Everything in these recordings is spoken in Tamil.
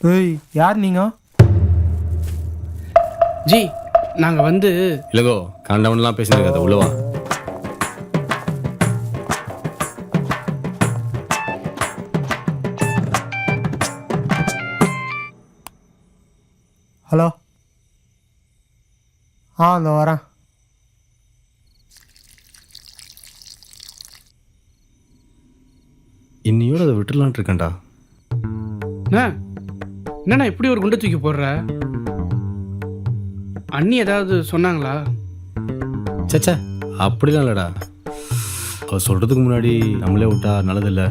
ஏய் யார் நீங்க? ஜி நாங்கள் வந்து இல்லைகோ காண்டவன்லாம் பேசினிருக்காத உள்ளவா. ஹலோ. இந்த வரேன். இன்னையோட அதை விட்டுலான் இருக்கேன்டா. என்னண்ணா இப்படி ஒரு குண்டை தூக்கி போடுற? அண்ணி ஏதாவது சொன்னாங்களா? சச்சா அப்படிலாம் இல்லைடா. அவள் சொல்கிறதுக்கு முன்னாடி நம்மளே விட்டா நல்லதில்லை.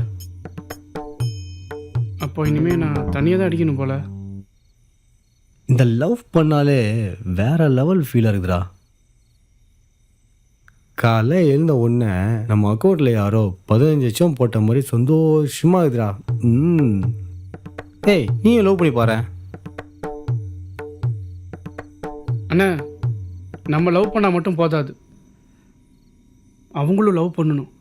அப்போ இனிமேல் நான் தனியாக தான் அடிக்கணும் போல. இந்த லவ் பண்ணாலே வேற லெவல் ஃபீலாக இருக்குதுடா. காலை எழுந்த உடனே நம்ம அக்கௌண்ட்டில் யாரோ 15 லட்சம் போட்ட மாதிரி சந்தோஷமாக இருக்குதுடா. ஏய் நீயும் லவ் பண்ணி பாரு. அண்ணா நம்ம லவ் பண்ணால் மட்டும் போதாது, அவங்களும் லவ் பண்ணணும்.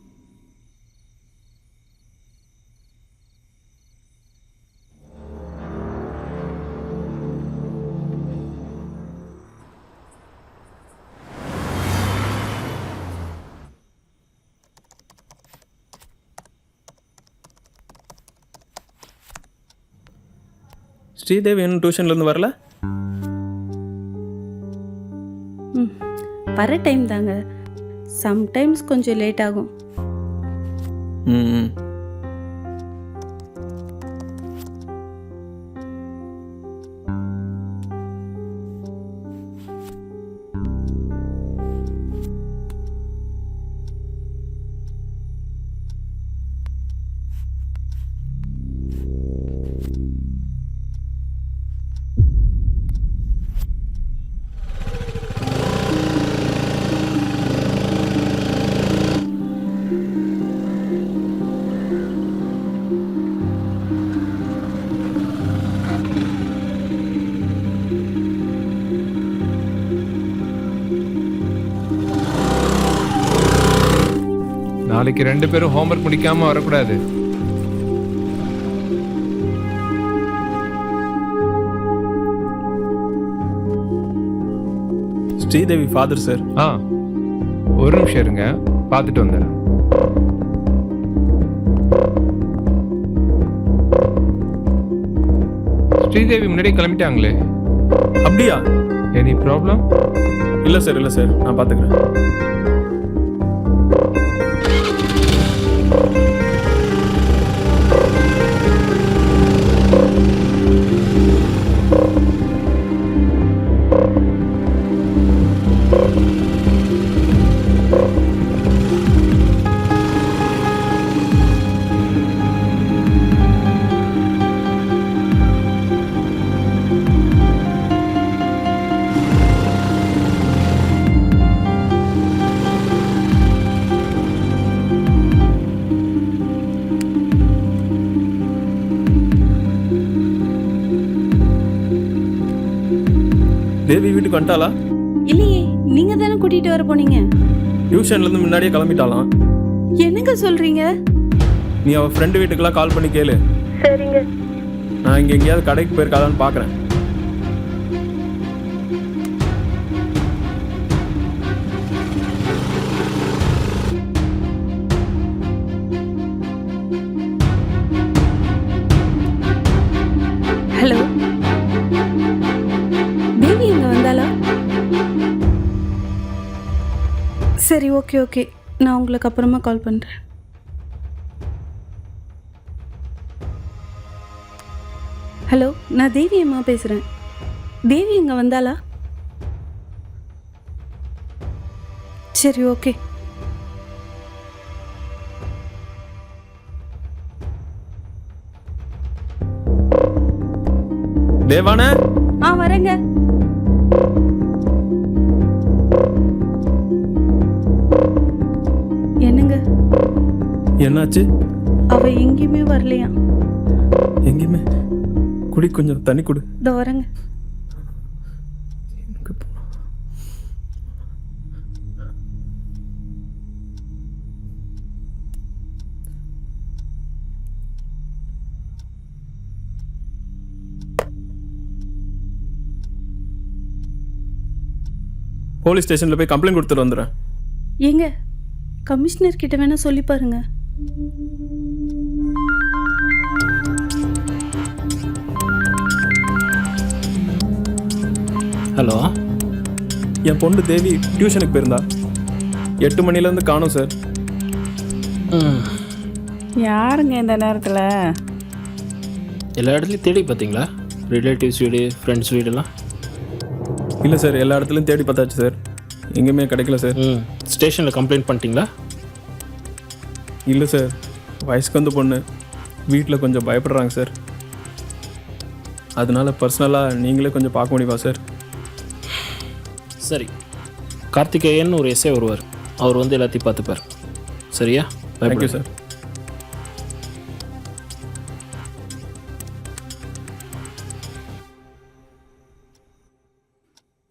ஸ்ரீதேவி இன்னும் டியூஷன்லேருந்து வரல? வர டைம் தாங்க, சம்டைம்ஸ் கொஞ்சம் லேட் ஆகும். ம். நாளைக்கு 2 பேரும் ஹோம்ஒர்க் முடிக்காம வரக்கூடாது. Sridevi father sir. ஒரு நிமிஷம் இருங்க, பார்த்துட்டு வந்துடுறேன். ஸ்ரீதேவி முன்னாடியே கிளம்பிட்டாங்களே. அப்படியா? Any problem? இல்லை சார், இல்லை சார், நான் பார்த்துக்கிறேன். தேவி வீட்டுக்கு வந்துட்டாளா? இல்லையே, நீங்க தானே கூட்டிட்டு வர போனீங்க. டியூஷன்லேருந்து முன்னாடியே கிளம்பிட்டாலாம். என்னங்க சொல்றீங்க? நீ அவள் ஃப்ரெண்டு வீட்டுக்கெல்லாம் கால் பண்ணி கேளு. சரிங்க. நான் இங்கே எங்கேயாவது கடைக்கு போயிருக்காதான்னு பார்க்குறேன். ஹலோ, தேவி இங்க வந்தாளா? சரி, ஓகே, நான் உங்களுக்கு அப்புறமா கால் பண்றேன். ஹலோ, நான் தேவி அம்மா பேசுறேன். தேவி இங்க வந்தாளா? சரி, ஓகே. தேவான வரேங்க. என்னங்க என்னாச்சு? அவ எங்கேயுமே வரலையா? எங்கேயுமே? குடி, கொஞ்சம் தண்ணி கொடு. இதோ வரேங்க. போலீஸ் ஸ்டேஷனில் போய் கம்ப்ளைண்ட் கொடுத்துட்டு வந்துடுறேன். ஏங்க கமிஷனர் கிட்ட வேணா சொல்லி பாருங்க. ஹலோ. என் பொண்ணு தேவி டியூஷனுக்கு போயிருந்தா. 8 மணிலேருந்து காணோம் சார். யாருங்க இந்த நேரத்தில்? எல்லா இடத்துலையும் தேடி பார்த்தீங்களா? ரிலேட்டிவ்ஸ் வீடு, ஃப்ரெண்ட்ஸ் வீடெல்லாம்? இல்லை சார், எல்லா இடத்துலையும் தேடி பார்த்தாச்சு சார், எங்கேயுமே கிடைக்கல சார். ஸ்டேஷனில் கம்ப்ளைண்ட் பண்ணிட்டீங்களா? இல்லை சார், வயசுக்கு வந்து பொண்ணு, வீட்டில் கொஞ்சம் பயப்படுறாங்க சார். அதனால பர்சனலாக நீங்களே கொஞ்சம் பார்க்க முடியுமா சார்? சரி, கார்த்திகேயன் ஒரு எஸ்ஐ வருவார், அவர் வந்து எல்லாத்தையும் பார்த்துப்பார். சரியா? Thank you sir.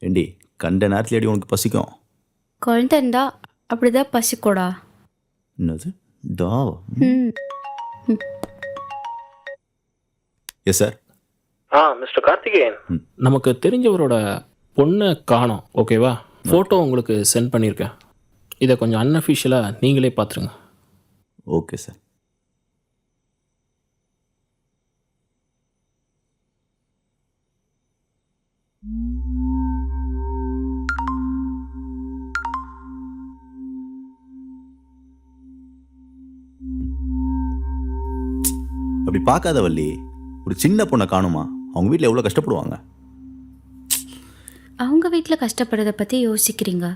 ஏண்டி கண்ட நேரத்தில் அடி உனக்கு பசிக்கும்? குழந்தைண்டா அப்படிதான் பசிக்கூடா. என்னது டா? Yes sir. மிஸ்டர் கார்த்திகேயன், நமக்கு தெரிஞ்சவரோட பொண்ணை காணோம். ஓகேவா? ஃபோட்டோ உங்களுக்கு சென்ட் பண்ணியிருக்கேன். இதை கொஞ்சம் அன்அஃபிஷியலாக நீங்களே பார்த்துருங்க. Okay sir. அப்படி பார்க்காத வள்ளி, ஒரு சின்ன பொண்ணை காணுமா? அவங்க வீட்டில் எவ்வளோ கஷ்டப்படுவாங்க. அவங்க வீட்டில் கஷ்டப்படுறத பற்றி யோசிக்கிறீங்க.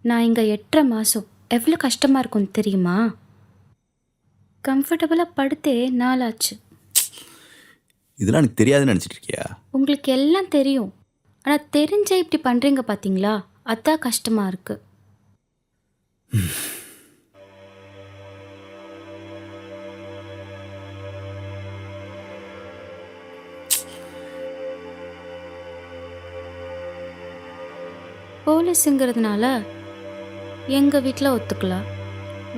நான் இங்கே 8.5 மாதம் எவ்வளோ கஷ்டமாக இருக்கும்னு தெரியுமா? கம்ஃபர்டபுளாக படுத்தே நாளாச்சு. இதெல்லாம் எனக்கு தெரியாதுன்னு நினச்சிட்டு இருக்கியா? உங்களுக்கு எல்லாம் தெரியும், ஆனால் தெரிஞ்சே இப்படி பண்ணுறீங்க பார்த்தீங்களா? அதான் கஷ்டமாக இருக்குது. போலீஸுங்கிறதுனால எங்கள் வீட்டில் ஒத்துக்கலாம்,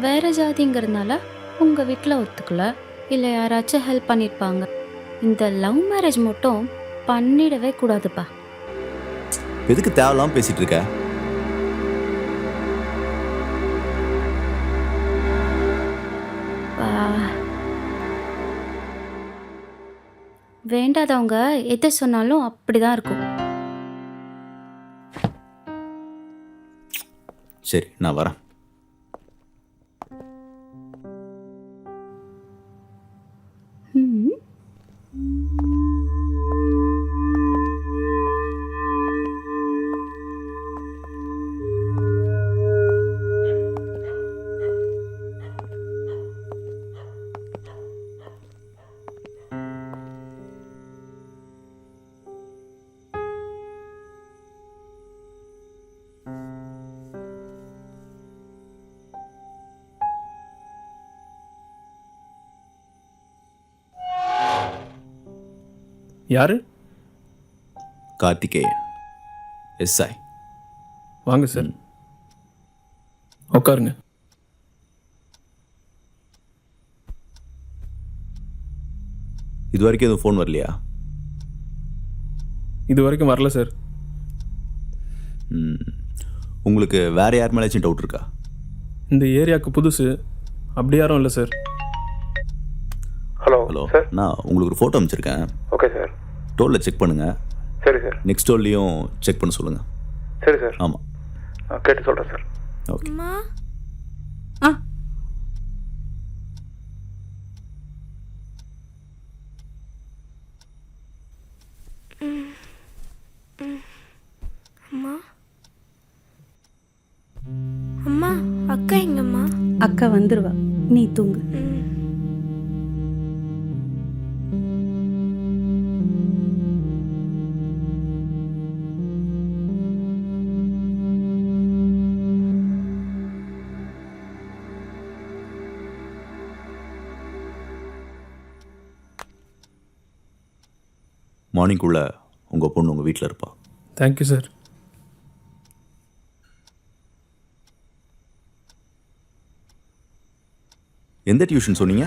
வேறு ஜாதிங்கிறதுனால உங்கள் வீட்டில் ஒத்துக்கல, இல்லை யாராச்சும் ஹெல்ப் பண்ணியிருப்பாங்க. இந்த லவ் மேரேஜ் மட்டும் பண்ணிடவே கூடாதுப்பா. எதுக்கு தேவையில்லாமல் பேசிட்டு இருக்க? வேண்டாதவங்க எது சொன்னாலும் அப்படிதான் இருக்கும். சரி, நான் வரேன். யாரு? கார்த்திகேயன், எஸ்ஐ. வாங்க சார், உட்காருங்க. இது வரைக்கும் எதுவும் ஃபோன் வரலையா? இது வரைக்கும் வரல சார். உங்களுக்கு வேற யார் மேலேச்சும் டவுட் இருக்கா? இந்த ஏரியாவுக்கு புதுசு, அப்படி யாரும் இல்லை சார். ஹலோ சார், நான் உங்களுக்கு ஒரு ஃபோட்டோ அனுப்பிச்சிருக்கேன். Okay sir. டோலில் செக் பண்ணுங்கள். சரி சார். நெக்ஸ்ட் டோல்லையும் செக் பண்ண சொல்லுங்கள். சரி சார். ஆமாம், கேட்டு சொல்கிறேன் சார். ஓகே. ஆ அம்மா, அம்மா, அக்கா எங்கம்மா? அக்கா வந்துருவா, நீ தூங்கு. மார்னிங்குள்ளே உங்கள் பொண்ணு உங்கள் வீட்டில் இருப்பா. Thank you sir. எந்த டியூஷன் சொன்னீங்க?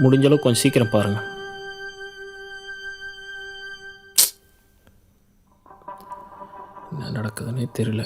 முடிஞ்ச அளவுக்கு கொஞ்சம் சீக்கிரம் பாருங்கள். என்ன நடக்குதுன்னே தெரியல.